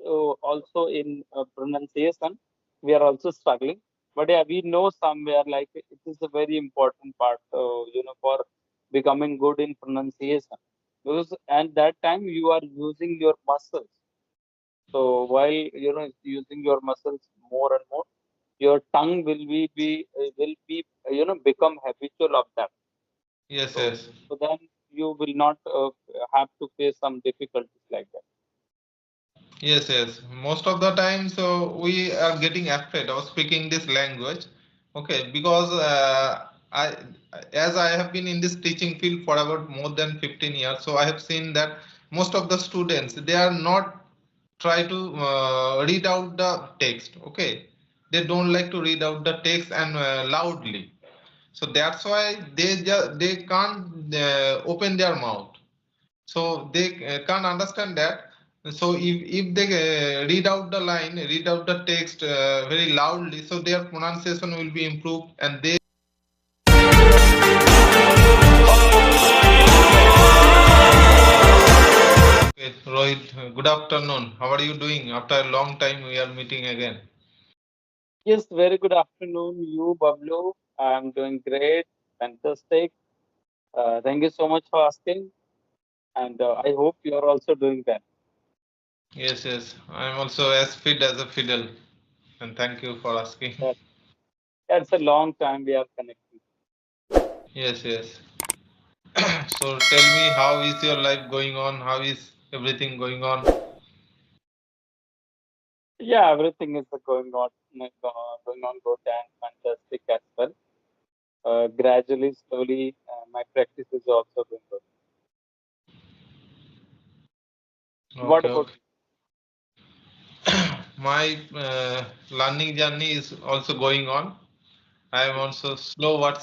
also in pronunciation, we are also struggling. But yeah, we know somewhere like it is a very important part, for becoming good in pronunciation. Because at that time you are using your muscles. So while using your muscles more and more, your tongue will be become habitual of that. Yes, So yes. so then you will not have to face some difficulties like that. Yes, yes. Most of the time, so we are getting afraid of speaking this language. Okay, because I, as I have been in this teaching field for about more than 15 years, so I have seen that most of the students they are not try to read out the text. Okay, they don't like to read out the text and loudly. So that's why they can't open their mouth, so they can't understand that. So if they read out the line, read out the text very loudly, so their pronunciation will be improved and they. Okay, Rohit, good afternoon, how are you doing? After a long time we are meeting again. Yes, very good afternoon, you, Bablu. I'm doing great, fantastic. Thank you so much for asking, and I hope you are also doing that. Yes, yes, I'm also as fit as a fiddle, and thank you for asking. That that's a long time we are connecting. Yes, yes. So tell me, how is your life going on? How is everything going on? Yeah, everything is going on good and fantastic as well. Gradually, slowly, my practice is also going good. What Okay, about okay. My learning journey is also going on. I am you? also slow but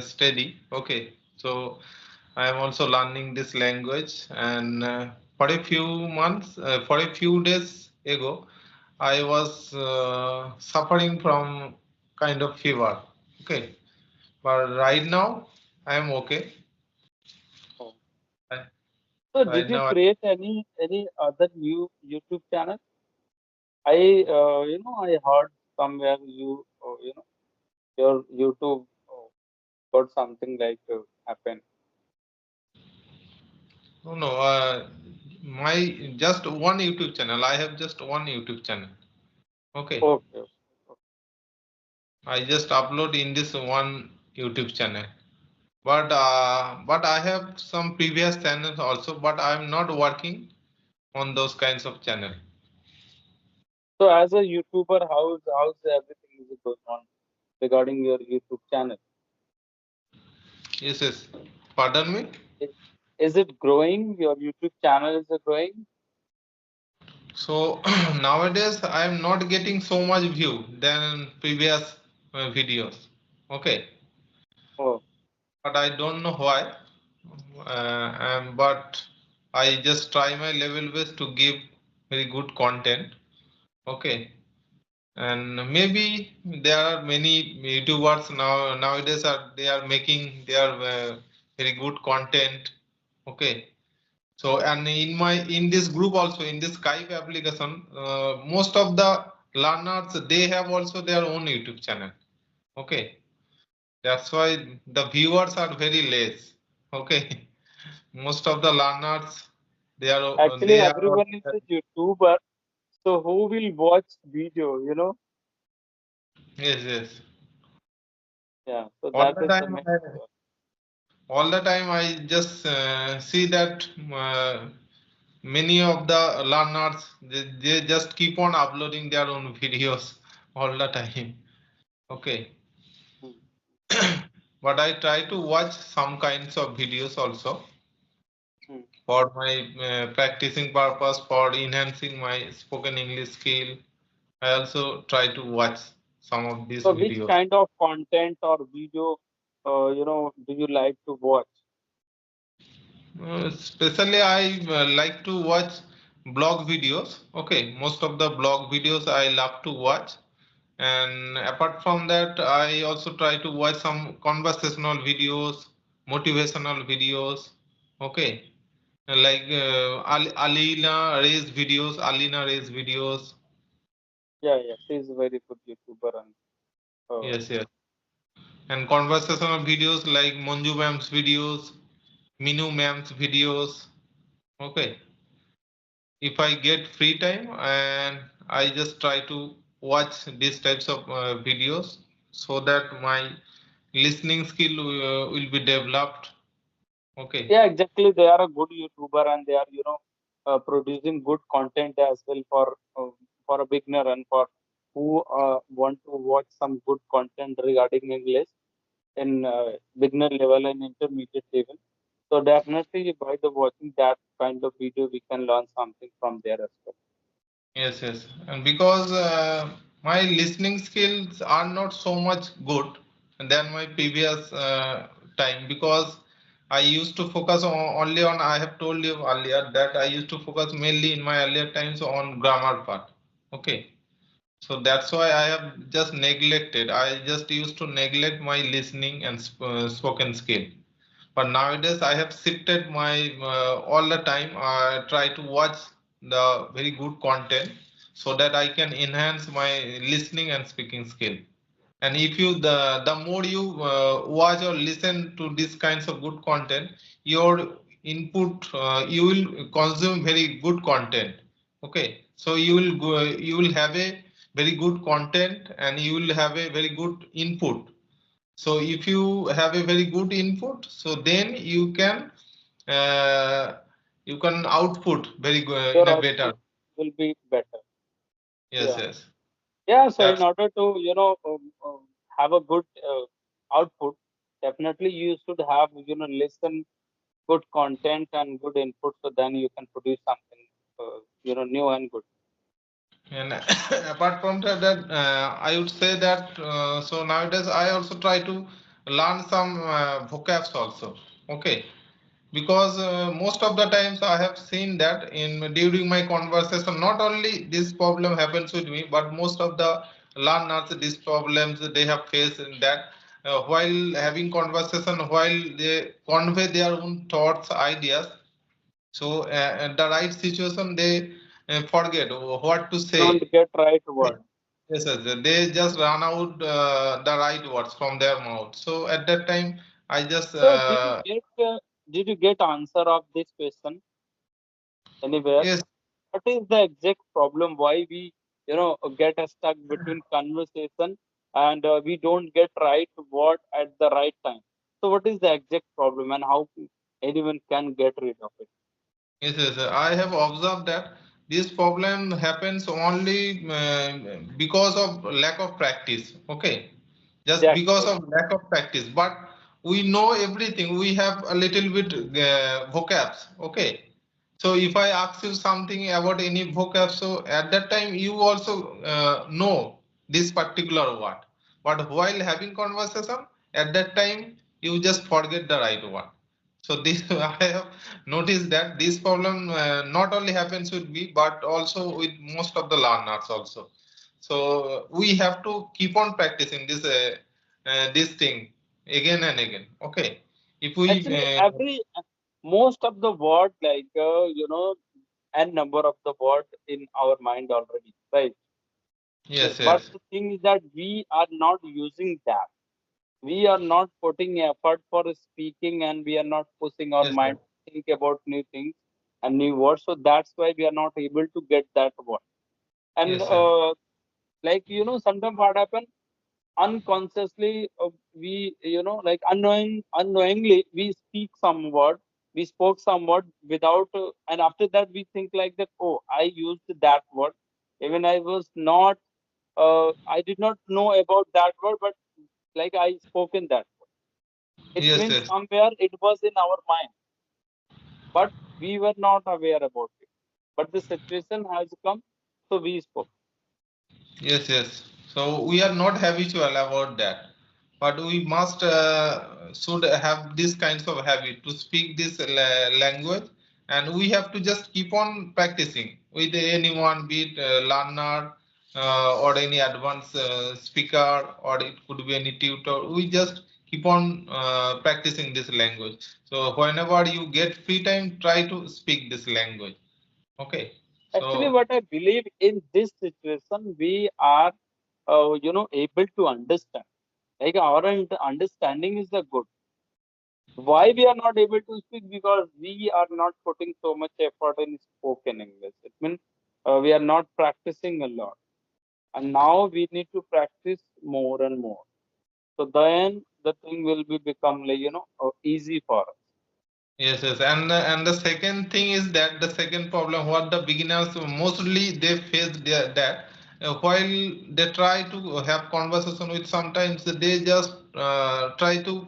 steady. Okay, so I am also learning this language, and for a few months, for a few days ago, I was suffering from kind of fever. Okay, but right now I am okay. Oh. I- So, Right did you now, create any other new YouTube channel? I heard somewhere your YouTube got something like happen. no, no. My just one YouTube channel. I have just one YouTube channel. Okay. Okay, okay. I just upload in this one YouTube channel. But I have some previous channels also, but I'm not working on those kinds of channel. So, as a YouTuber, how's everything is going on regarding your YouTube channel? Yes, yes. Pardon me. Is, is it growing? Your YouTube channel is growing? So nowadays I'm not getting so much view than previous videos. Okay, Oh, but I don't know why. But I just try my level best to give very good content. Okay, and maybe there are many YouTubers nowadays are they are making their very good content. Okay, so and in this group also in this Skype application, most of the learners they have also their own YouTube channel. Okay, that's why the viewers are very less. Okay, most of the learners actually, they are. everyone is a YouTuber. So, who will watch video? Yes, yes. Yeah. So All that the is the time main. I just see that many of the learners they just keep on uploading their own videos all the time. Okay, Hmm. but I try to watch some kinds of videos also Hmm. for my practicing purpose, for enhancing my spoken English skill. I also try to watch some of these So, which videos. kind of content or video, do you like to watch? Especially, I like to watch blog videos. Okay, most of the blog videos I love to watch. And apart from that, I also try to watch some conversational videos, motivational videos. Okay, like Alina Ray's videos. Yeah, yeah. She's a very good YouTuber and Yes, yes. And conversational videos like Monju ma'am's videos, Minu ma'am's videos. Okay. If I get free time and I just try to watch these types of videos so that my listening skill will be developed. Okay. yeah, exactly. They are a good YouTuber and they are, producing good content as well for a beginner and for who want to watch some good content regarding English in beginner level and intermediate level. So definitely by the watching that kind of video, we can learn something from there as well. Yes, yes. And because my listening skills are not so much good than my previous time, because I used to focus only on, I have told you earlier that I used to focus mainly in my earlier times on grammar part. Okay. So that's why I have just neglected. I just used to neglect my listening and spoken skill. But nowadays I have shifted my all the time. I try to watch the very good content so that I can enhance my listening and speaking skill. And if you the more you watch or listen to these kinds of good content, your input you will consume very good content. Okay, so you will have a very good content and you will have a very good input. So if you have a very good input, so then uh, you can output very good in Your a better. output will be better. Yes, Yeah. yes. Yeah. So in That's order to, have a good output, definitely you should have, listen good content and good input. So then you can produce something, new and good. and apart from that, I would say that so nowadays I also try to learn some vocabs also. Okay, because most of the times I have seen that in during my conversation, not only this problem happens with me, but most of the learners these problems they have faced in that while having conversation, while they convey their own thoughts, ideas. So at the right situation, they forget what to Don't say. get right word. Yes, yes, they just run out the right words from their mouth. So at that time, I just So did you get answer of this question anywhere? yes, What is the exact problem? Why we, get stuck between conversation and we don't get right word at the right time? So what is the exact problem and how anyone can get rid of it? yes, yes. I have observed that this problem happens only because of lack of practice. Okay, just because Exactly. of lack of practice. But we know everything. We have a little bit vocabs. Okay, so if I ask you something about any vocab, so at that time you also know this particular word. But while having conversation, at that time you just forget the right word. So this I have noticed that this problem not only happens with me, but also with most of the learners also. So we have to keep on practicing this thing again and again. Okay, if we Actually, most of the word n number of the word in our mind already, right? yes, But yes, the thing is that we are not using that. We are not putting effort for speaking and we are not pushing our yes, mind to think about new things and new words. So that's why we are not able to get that word. And yes, yes, sometimes what happens unconsciously, we, unknowingly, we speak some word, we spoke some word without, and after that we think like that, oh, I used that word. Even I did not know about that word, but like I spoken that. It yes, means yes. somewhere it was in our mind, but we were not aware about it. But the situation has come, so we spoke. Yes, yes. So we are not habitual about that, but we must should have this kinds of habit to speak this language, and we have to just keep on practicing with anyone, be it learner or any advanced speaker, or it could be any tutor. We just keep on practicing this language. So whenever you get free time, try to speak this language. Okay. Actually, So what I believe in this situation, we are, able to understand. Like our understanding is the good. Why we are not able to speak? Because we are not putting so much effort in spoken English. It means we are not practicing a lot, and now we need to practice more and more. So then the thing will be become like easy for us. yes, yes, and the second thing is that the second problem what the beginners mostly they face that while they try to have conversation with, sometimes they just try to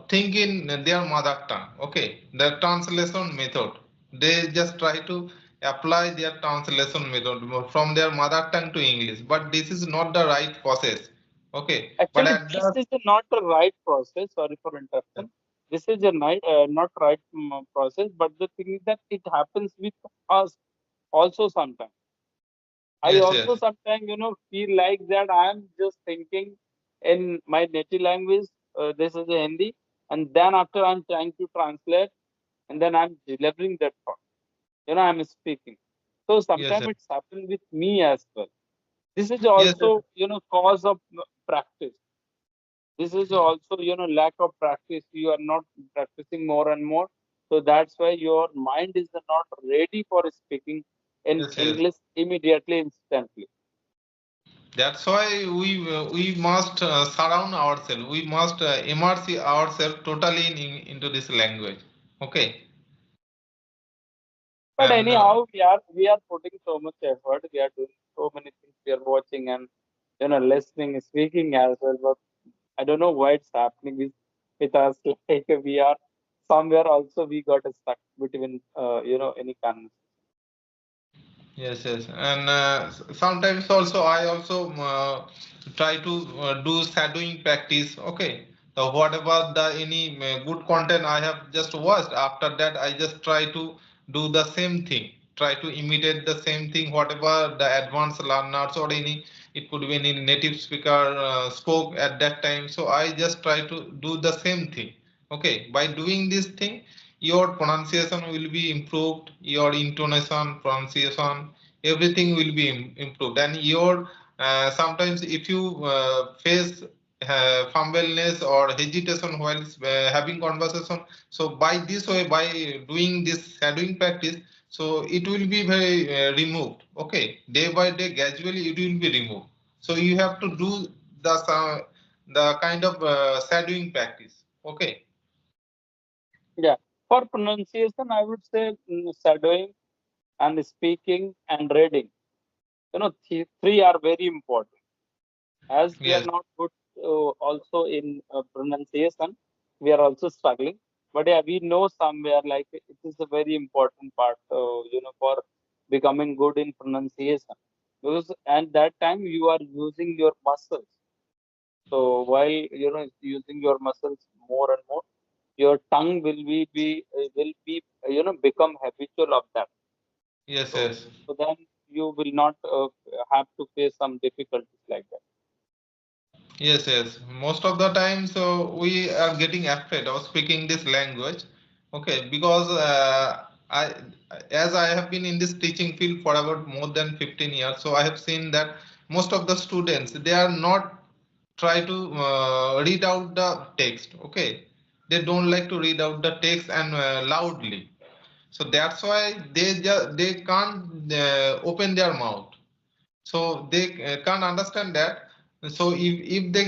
think in their mother tongue. Okay, the translation method. They just try to apply their translation method from their mother tongue to English, but this is not the right process. Okay, but Actually, at this the is not the right process. Sorry for interruption. This is a not right process. But the thing is that it happens with us also sometimes. I yes, also yes, sometimes, feel like that I am just thinking in my native language. This is a Hindi, and then after I'm trying to translate, and then I'm delivering that thought. I'm speaking. So yes, sometimes yes, it's happened with me as well. This is yes, yes. also, cause of practice. This is also, lack of practice. You are not practicing more and more. So that's why your mind is not ready for speaking in Yes, yes. English immediately, instantly. That's why we must surround ourselves. We must immerse ourselves totally into this language. Okay, But and anyhow, we are putting so much effort. We are doing so many things. We are watching and listening, speaking as well. But I don't know why it's happening with us. Like we are somewhere also we got stuck between any conversation. yes, yes, and sometimes also I also try to do shadowing practice. Okay, so whatever the any good content I have just watched, after that I just try to do the same thing. Try to imitate the same thing. Whatever the advanced learners or any, it could be any native speaker spoke at that time. So I just try to do the same thing. Okay, by doing this thing your pronunciation will be improved, your intonation, pronunciation, everything will be improved, and your sometimes if you face fumbleness or hesitation while having conversation, so by this way, by doing this shadowing practice, so it will be very removed. Okay, day by day gradually it will be removed. So you have to do the kind of shadowing practice. Okay. Yeah. For pronunciation, I would say shadowing and speaking and reading. Three are very important. As we are Yes. not good also in pronunciation, we are also struggling. But yeah, we know somewhere like it is a very important part for becoming good in pronunciation, because at that time you are using your muscles. So while using your muscles more and more, your tongue will be become habitual of that. Yes. so Yes. so then you will not have to face some difficulties like that. Yes, yes. Most of the time, so we are getting afraid of speaking this language. Okay, because as I have been in this teaching field for about more than 15 years, so I have seen that most of the students they are not try to read out the text. Okay, they don't like to read out the text and loudly. So that's why they can't open their mouth, so they can't understand that. So if they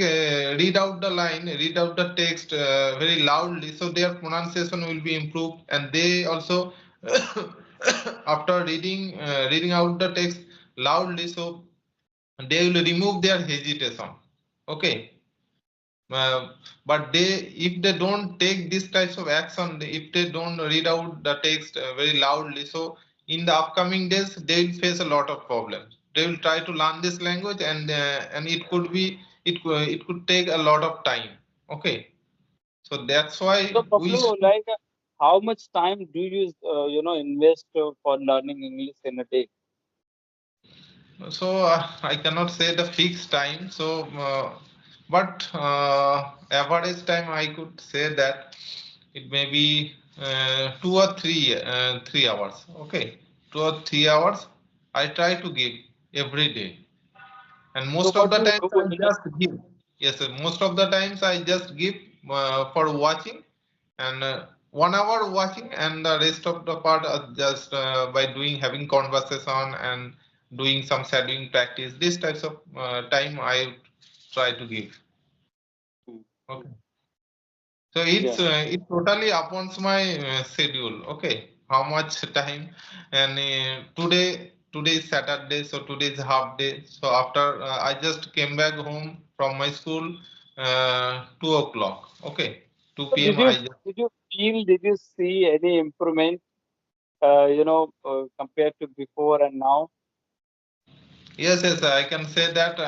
read out the line, read out the text very loudly, so their pronunciation will be improved, and they also after reading out the text loudly, so they will remove their hesitation. Okay, uh, but if they don't take these types of action, if they don't read out the text very loudly, so in the upcoming days they will face a lot of problems. They will try to learn this language, and it could be it could take a lot of time. Okay, so that's So, why we Pablo, should. like, how much time do you, invest for learning English in a day? So I cannot say the fixed time. So but average time I could say that it may be 2 or 3 hours. Okay, 2 or 3 hours I try to give every day, and So most of what the do you times do I in just give. Yes, sir, most of the times I just give for watching, and 1 hour watching, and the rest of the part just by doing having conversation and doing some shadowing practice. These types of time I try to give. Mm, Okay. So it's yeah. it totally upon my schedule. Okay, how much time, and today is Saturday, so today is half day. So after I just came back home from my school, 2 o'clock. Okay, So 2 p.m. I just. did you see any improvement, compared to before and now? Yes, yes, I can say that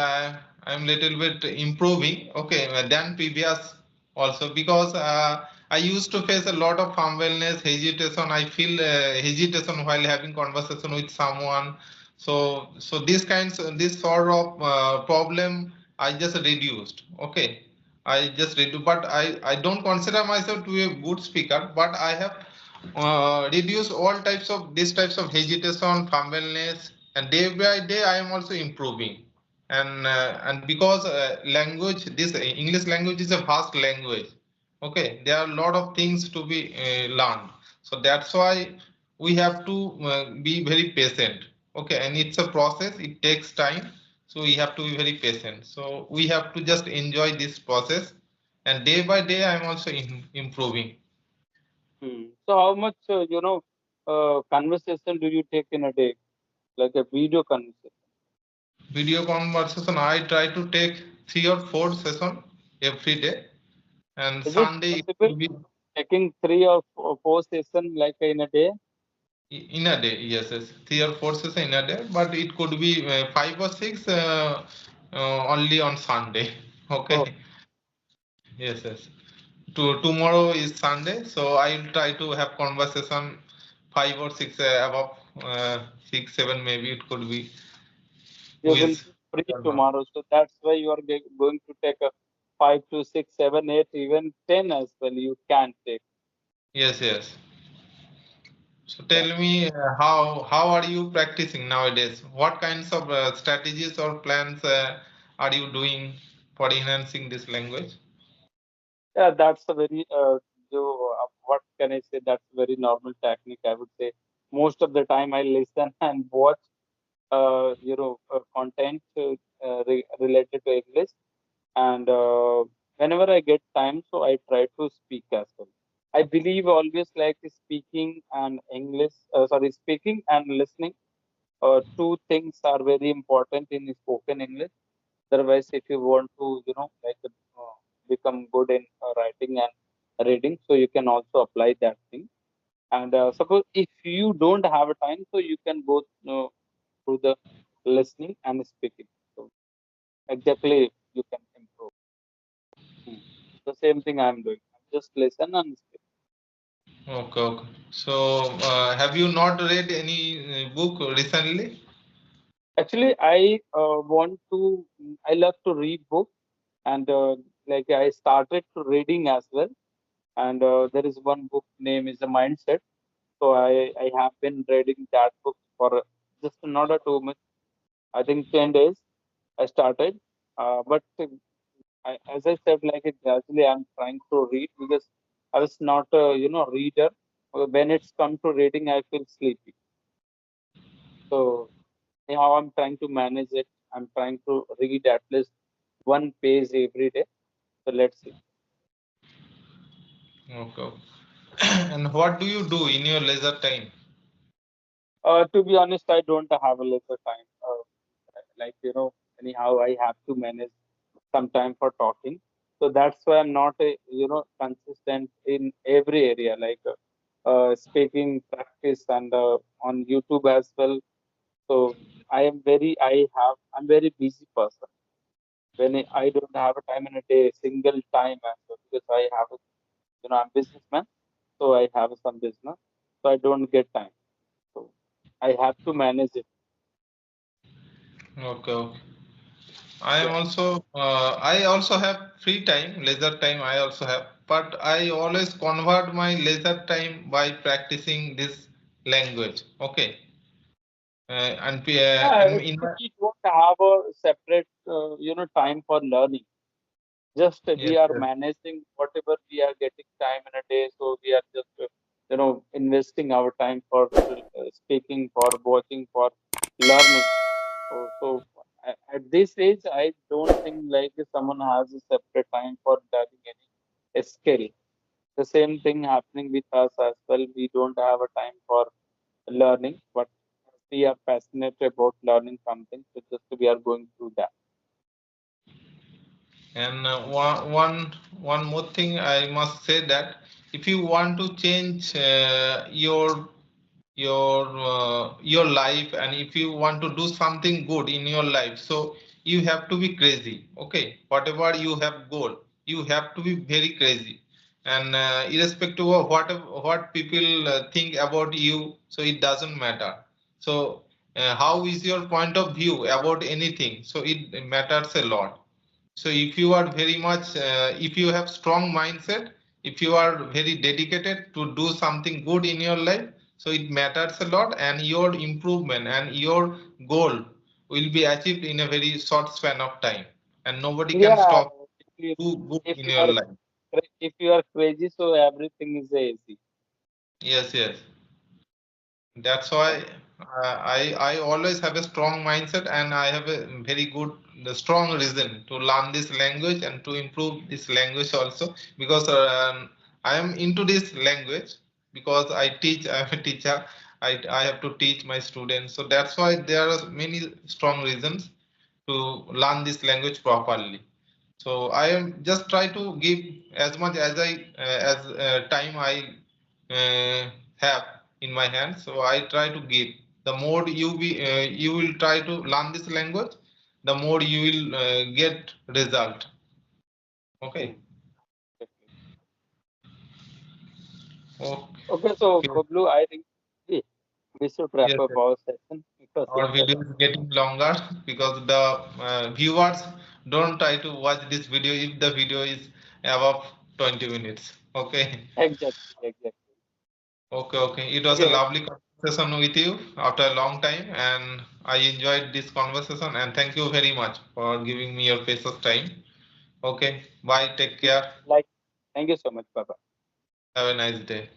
I'm little bit improving. Okay, than previous also, because I used to face a lot of humbleness, hesitation. I feel hesitation while having conversation with someone. So this sort of problem I just reduced. Okay, I just reduced, but I don't consider myself to be a good speaker, but I have reduce all types of these types of hesitation, fumbleness, and day by day I am also improving. And because language, this English language is a vast language. Okay, there are a lot of things to be learned. So that's why we have to be very patient. Okay, and it's a process. It takes time. So we have to be very patient. So we have to just enjoy this process. And day by day, I'm also improving. So how much, conversation do you take in a day, like a video conversation? Video conversation, I try to take 3 or 4 sessions every day, and Is it Sunday it possible could be taking three or four session like in a day? in a day. Yes, yes, 3 or 4 sessions in a day, but it could be 5 or 6 only on Sunday. Oh, Okay. Yes, yes. Tomorrow is Sunday, so I'll try to have conversation 5 or 6 above 6, 7 maybe it could be. you Who will is be free or not? tomorrow, so that's why you are going to take a 5 to 6, 7, 8, even 10 as well. You can take. Yes, yes. So Yeah. tell me, how are you practicing nowadays? What kinds of strategies or plans are you doing for enhancing this language? Yeah, that's a very what can I say? That's a very normal technique. I would say most of the time I listen and watch content related to English, and whenever I get time, so I try to speak as well. I believe always like speaking and English, speaking and listening. Two things are very important in spoken English. Otherwise, if you want to, become good in writing and reading, so you can also apply that thing. And suppose if you don't have a time, so you can go through the listening and speaking. So exactly, you can improve. Hmm. The same thing I'm doing. Just listen and speak. Okay, okay. So have you not read any book recently? Actually, I love to read books, and like I started to reading as well. And there is one book name is the Mindset. So I have been reading that book for just another 2 months. I think 10 days I started. But as I said, like gradually I'm trying to read because I was not a reader. When it's come to reading, I feel sleepy. So how I'm trying to manage it. I'm trying to read at least one page every day. So let's see. Okay, okay. And what do you do in your leisure time? To be honest, I don't have a lesser time. Anyhow, I have to manage some time for talking. So that's why I'm not consistent in every area, like speaking practice and on YouTube as well. So I'm very busy person. When I don't have a time in a day, single time as well, because I have I'm businessman, so I have some business, so I don't get time. So I have to manage it. Okay, okay. Yeah. I also have free time, leisure time I also have, but I always convert my leisure time by practicing this language. Okay. Yeah, And in actually, my, we don't have a separate, time for learning. Just we yes, are yes. managing whatever we are getting time in a day, so we are just investing our time for speaking, for watching, for learning. So at this age I don't think like someone has a separate time for learning any skill. The same thing happening with us as well. We don't have a time for learning, but we are passionate about learning something, so just we are going through that. And one more thing I must say that if you want to change your life, and if you want to do something good in your life, so you have to be crazy. Okay, whatever you have goal, you have to be very crazy, and irrespective of what people think about you, so it doesn't matter. So how is your point of view about anything, so it matters a lot. So if you are very much, if you have strong mindset, if you are very dedicated to do something good in your life, so it matters a lot, and your improvement and your goal will be achieved in a very short span of time, and nobody can Yeah, stop if you do good if in you your are life. if you are crazy, so everything is easy. Yes, yes. That's why I always have a strong mindset, and I have a very good the strong reason to learn this language and to improve this language also, because I am into this language because I teach. I am a teacher. I have to teach my students, so that's why there are many strong reasons to learn this language properly. So I am just try to give as much as as time I have in my hands. So I try to give. The more you will try to learn this language, the more you will get result. Okay. Hmm. Okay. Okay, so Okay. Bablu, I think we should wrap Yes, up yes. our session because Our video is getting longer because the viewers don't try to watch this video if the video is above 20 minutes. Okay. exactly, exactly. Okay, okay. It was a Okay, lovely conversation with you after a long time, and I enjoyed this conversation. And thank you very much for giving me your precious time. Okay, bye. Take care. like, thank you so much. Bye bye. Have a nice day.